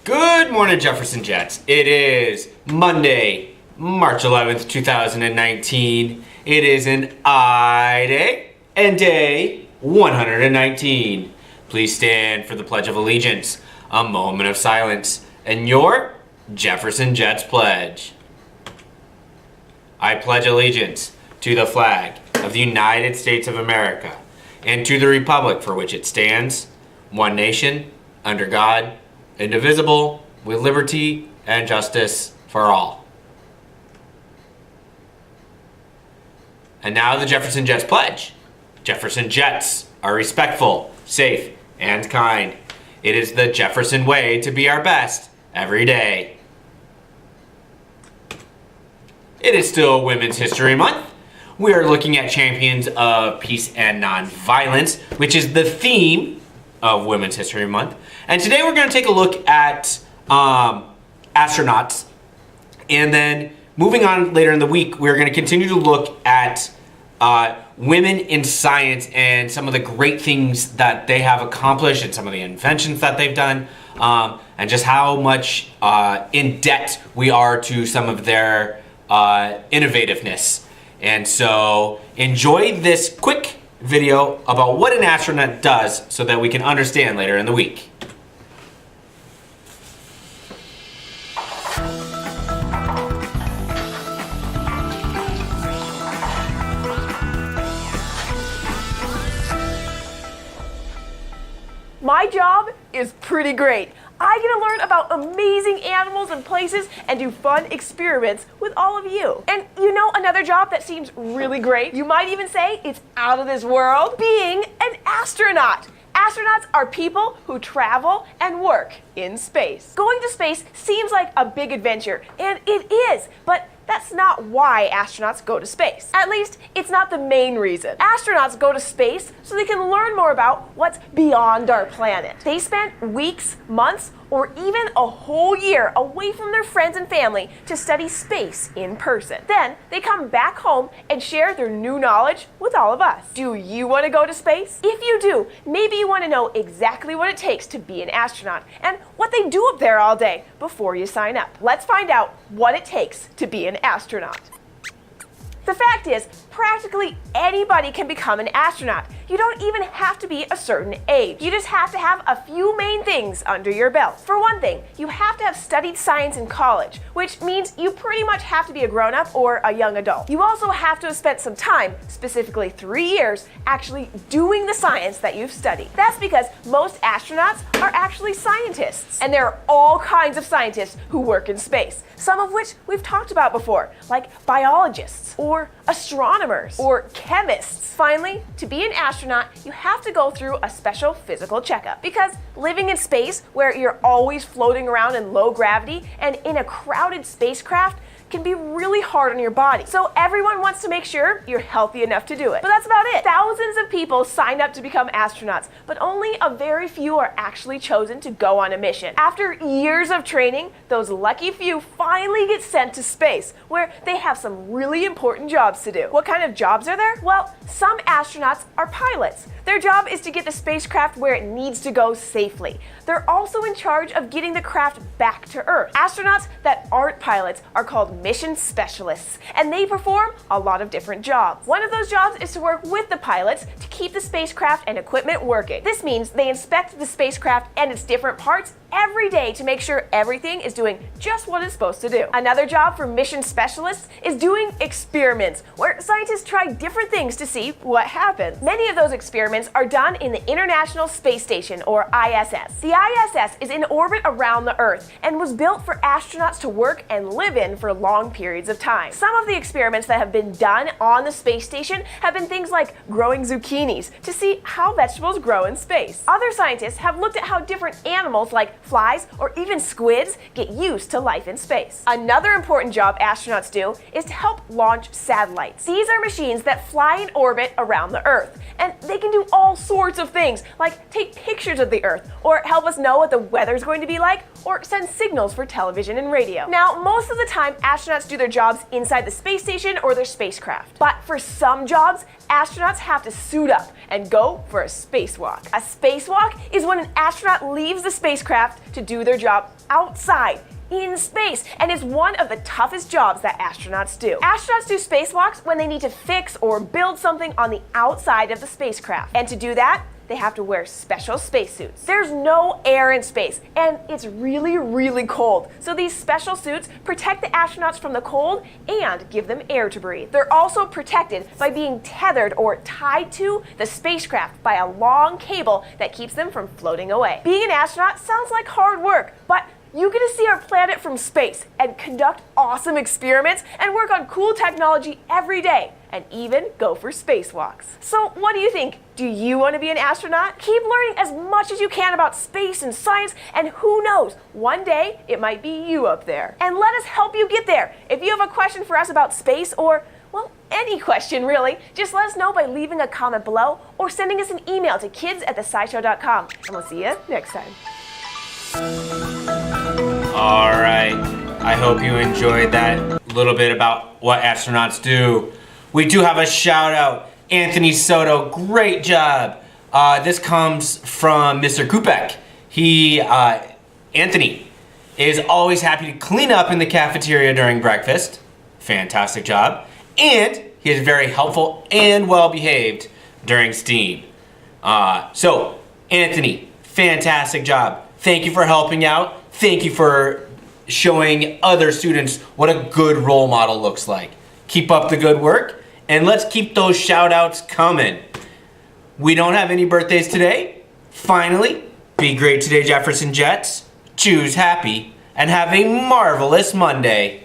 Good morning, Jefferson Jets. It is Monday, March 11th, 2019. It is an I day and day 119. Please stand for the Pledge of Allegiance, a moment of silence, and your Jefferson Jets pledge. I pledge allegiance to the flag of the United States of America and to the republic for which it stands, one nation, under God, indivisible, with liberty and justice for all. And now the Jefferson Jets pledge. Jefferson Jets are respectful, safe, and kind. It is the Jefferson way to be our best every day. It is still Women's History Month. We are looking at champions of peace and nonviolence, which is the theme of Women's History Month. And today we're going to take a look at astronauts. And then moving on later in the week, we're going to continue to look at women in science and some of the great things that they have accomplished and some of the inventions that they've done, and just how much in debt we are to some of their innovativeness. And so enjoy this quick video about what an astronaut does so that we can understand later in the week. My job is pretty great. I get to learn about amazing animals and places and do fun experiments with all of you. And you know another job that seems really great? You might even say it's out of this world. Being an astronaut. Astronauts are people who travel and work in space. Going to space seems like a big adventure, and it is, but that's not why astronauts go to space. At least, it's not the main reason. Astronauts go to space so they can learn more about what's beyond our planet. They spend weeks, months, or even a whole year away from their friends and family to study space in person. Then, they come back home and share their new knowledge with all of us. Do you want to go to space? If you do, maybe you want to know exactly what it takes to be an astronaut and what they do up there all day before you sign up. Let's find out what it takes to be an astronaut. The fact is, practically anybody can become an astronaut. You don't even have to be a certain age. You just have to have a few main things under your belt. For one thing, you have to have studied science in college, which means you pretty much have to be a grown-up or a young adult. You also have to have spent some time, specifically 3 years, actually doing the science that you've studied. That's because most astronauts are actually scientists. And there are all kinds of scientists who work in space, some of which we've talked about before, like biologists, or astronomers, or chemists. Finally, to be an astronaut, you have to go through a special physical checkup, because living in space, where you're always floating around in low gravity and in a crowded spacecraft, can be really hard on your body. So everyone wants to make sure you're healthy enough to do it. But that's about it. Thousands of people signed up to become astronauts, but only a very few are actually chosen to go on a mission. After years of training, those lucky few finally get sent to space, where they have some really important jobs to do. What kind of jobs are there? Well, some astronauts are pilots. Their job is to get the spacecraft where it needs to go safely. They're also in charge of getting the craft back to Earth. Astronauts that aren't pilots are called mission specialists, and they perform a lot of different jobs. One of those jobs is to work with the pilots to keep the spacecraft and equipment working. This means they inspect the spacecraft and its different parts every day to make sure everything is doing just what it's supposed to do. Another job for mission specialists is doing experiments, where scientists try different things to see what happens. Many of those experiments are done in the International Space Station, or ISS. The ISS is in orbit around the Earth and was built for astronauts to work and live in for long periods of time. Some of the experiments that have been done on the space station have been things like growing zucchinis to see how vegetables grow in space. Other scientists have looked at how different animals like flies, or even squids get used to life in space. Another important job astronauts do is to help launch satellites. These are machines that fly in orbit around the Earth, and they can do all sorts of things, like take pictures of the Earth, or help us know what the weather's going to be like, or send signals for television and radio. Now, most of the time, astronauts do their jobs inside the space station or their spacecraft. But for some jobs, astronauts have to suit up and go for a spacewalk. A spacewalk is when an astronaut leaves the spacecraft spacecraft to do their job outside in space, and is one of the toughest jobs that astronauts do. Astronauts do spacewalks when they need to fix or build something on the outside of the spacecraft. And to do that, they have to wear special spacesuits. There's no air in space, and it's really, really cold. So these special suits protect the astronauts from the cold and give them air to breathe. They're also protected by being tethered or tied to the spacecraft by a long cable that keeps them from floating away. Being an astronaut sounds like hard work, but you get to see our planet from space and conduct awesome experiments and work on cool technology every day and even go for spacewalks. So what do you think? Do you want to be an astronaut? Keep learning as much as you can about space and science, and who knows, one day it might be you up there. And let us help you get there. If you have a question for us about space or, well, any question really, just let us know by leaving a comment below or sending us an email to kids@thescishow.com. And we'll see you next time. All right. I hope you enjoyed that little bit about what astronauts do. We do have a shout out. Anthony Soto, great job. This comes from Mr. Kupek. Anthony is always happy to clean up in the cafeteria during breakfast. Fantastic job. And he is very helpful and well behaved during STEAM. So, Anthony, fantastic job. Thank you for helping out. Thank you for showing other students what a good role model looks like. Keep up the good work, and let's keep those shout outs coming. We don't have any birthdays today. Finally, be great today, Jefferson Jets. Choose happy, and have a marvelous Monday.